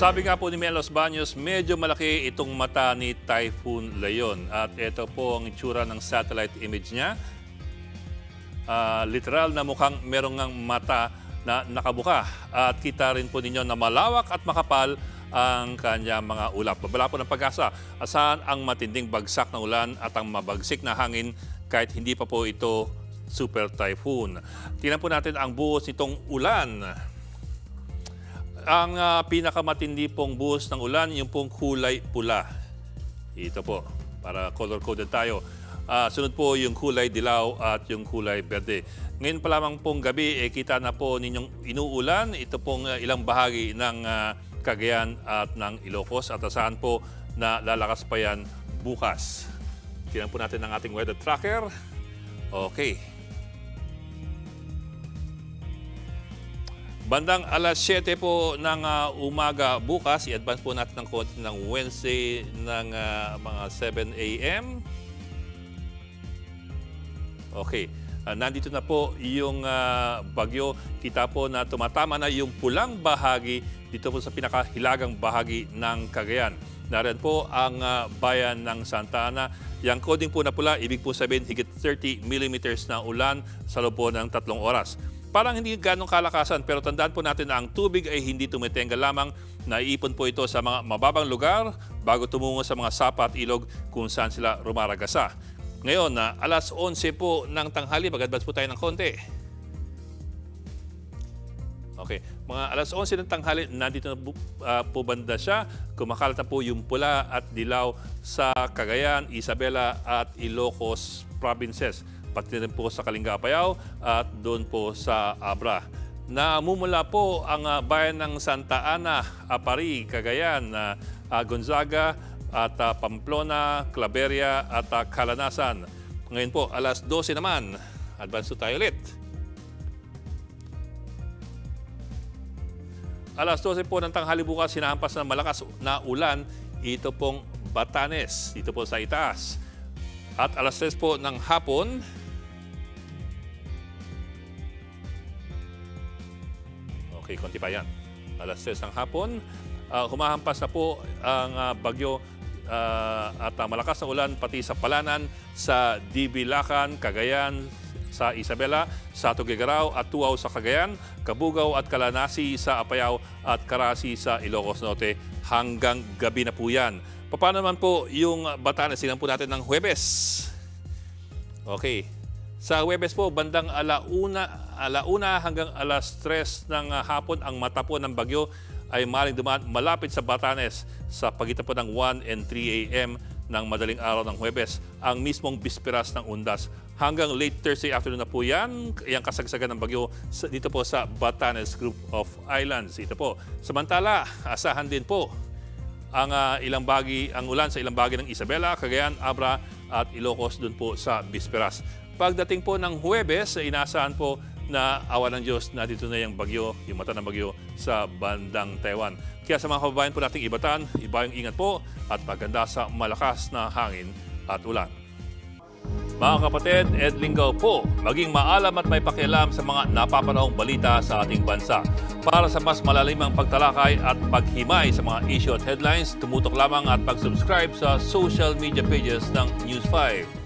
Sabi nga po ni Melos Baños, medyo malaki itong mata ni Typhoon Leon. At ito po ang itsura ng satellite image niya. Literal na mukhang merong ngang mata na nakabuka. At kita rin po ninyo na malawak at makapal ang kanyang mga ulap. Babala po ng Pag-asa, asahan ang matinding bagsak na ulan at ang mabagsik na hangin kahit hindi pa po ito super typhoon. Tingnan po natin ang buhos nitong ulan. Ang pinakamatindi pong buhos ng ulan, yung pong kulay pula. Ito po, para color-coded tayo. Sunod po yung kulay dilaw at yung kulay berde. Ngayon pa lamang pong gabi, kita na po ninyong inuulan. Ito pong ilang bahagi ng Cagayan at ng Ilocos. At asahan po na lalakas pa yan bukas. Tingnan po natin ang ating weather tracker. Okay. Bandang alas 7 po ng umaga bukas, i-advance po natin ng konti ng Wednesday ng mga 7 a.m. Okay, nandito na po yung bagyo. Kita po na tumatama na yung pulang bahagi dito po sa pinakahilagang bahagi ng Cagayan. Nariyan po ang bayan ng Santa Ana. Yang coding po na pula, ibig po sabihin higit 30 millimeters na ulan sa loob po ng 3 oras. Parang hindi ganong kalakasan, pero tandaan po natin na ang tubig ay hindi tumitengga lamang. Naiipon po ito sa mga mababang lugar bago tumungo sa mga sapa at ilog kung saan sila rumaragasa. Ngayon, alas 11 po ng tanghali, mag-advance po tayo ng konti. Okay, mga alas 11 ng tanghali, nandito na po banda siya. Kumakalat na po yung pula at dilaw sa Cagayan, Isabela at Ilocos provinces. Pati rin po sa Kalinga, Apayao at doon po sa Abra. Namumula po ang bayan ng Santa Ana, Apari, Cagayan, Gonzaga at Pamplona, Claveria at Calanasan. Ngayon po, alas 12 naman. Advance to tayo ulit. Alas 12 po ng tanghali bukas, sinahampas ng malakas na ulan. Ito pong Batanes, dito po sa itaas. At alas 3 po ng hapon, okay, konti pa yan. Alas 3 ng hapon, humahampas na po ang bagyo at malakas na ulan pati sa Palanan, sa Dibilacan, Cagayan, sa Isabela, sa Tuguegarao at Tuaw sa Cagayan, Kabugao at Kalanasi sa Apayao at Karasi sa Ilocos Norte. Hanggang gabi na po yan. Paano naman po yung Batanes? Tingnan po natin ng Huwebes. Okay. Sa Huwebes po, bandang alauna hanggang alas 3 ng hapon, ang mata po ng bagyo ay maaaring dumaan malapit sa Batanes sa pagitan po ng 1 and 3 a.m. ng madaling araw ng Huwebes, ang mismong bisperas ng undas. Hanggang late Thursday afternoon na po yan, yung kasagsagan ng bagyo dito po sa Batanes Group of Islands. Ito po. Samantala, asahan din po ang ang ulan sa ilang bahagi ng Isabela, Cagayan, Abra at Ilocos doon po sa bisperas. Pagdating po ng Huwebes, inaasahan po na awa ng Diyos na dito na yung bagyo, yung mata ng bagyo sa bandang Taiwan. Kaya sa mga kababayan po nating ibatan, ibayong ingat po at maganda sa malakas na hangin at ulan. Mga kapatid, Ed Lingaw po, maging maalam at may pakialam sa mga napapanahong balita sa ating bansa. Para sa mas malalimang pagtalakay at paghimay sa mga issue at headlines, tumutok lamang at pag-subscribe sa social media pages ng News 5.